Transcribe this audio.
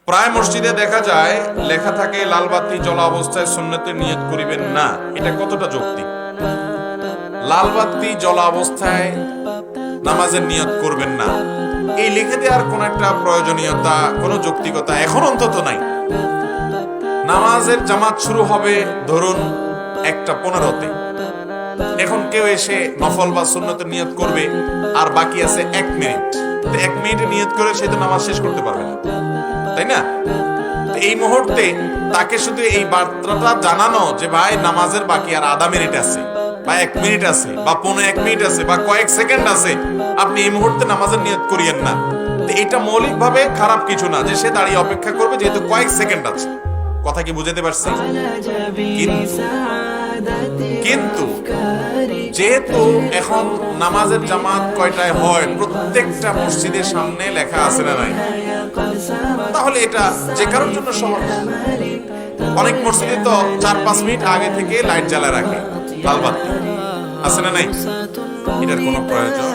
প্রায় মসজিদে দেখা যায় লেখা থাকে লাল বাতি জ্বলা অবস্থায় সুন্নতের নিয়ত করিবেন না। এটা কতটা যৌক্তিক? লাল বাতি জ্বলা অবস্থায় নামাজের নিয়ত করবেন না, এই লিখে দেওয়ার কোন একটা প্রয়োজনীয়তা, কোন যৌক্তিকতা এখন অন্তত নাই। নামাজের জামাত শুরু হবে ধরুন 1:15-তে। এখন কেউ এসে নফল বা সুন্নতের নিয়ত করবে, আর বাকি আছে 1 মিনিট। 1 মিনিটে নিয়ত করে সে তো নামাজ শেষ করতে পারবে না, তাই না? এই মুহূর্তে তাকে শুধু এই বার্তাটা জানানো যে ভাই নামাজের বাকি আর আধা মিনিট আছে, বা 1 মিনিট আছে, বা 1.5 মিনিট আছে, বা কয়েক সেকেন্ড আছে, আপনি এই মুহূর্তে নামাজের নিয়ত করিয়েন না। এটা মৌলিকভাবে খারাপ কিছু না যে সে দাঁড়িয়ে অপেক্ষা করবে, যেহেতু কয়েক সেকেন্ড আছে। কথা কি বুঝাতে পারছি? কিন্তু যেহেতু এখন নামাজের জামাত কয়টায় হয় প্রত্যেকটা মসজিদের সামনে লেখা আছে না নাই, তাহলে এটা যে কারোর জন্য সহজ। অনেক মসজিদে তো 4-5 মিনিট আগে থেকে লাইট জ্বালা রাখে, লাল বাতি আছে না নাই, এটার কোনো প্রয়োজন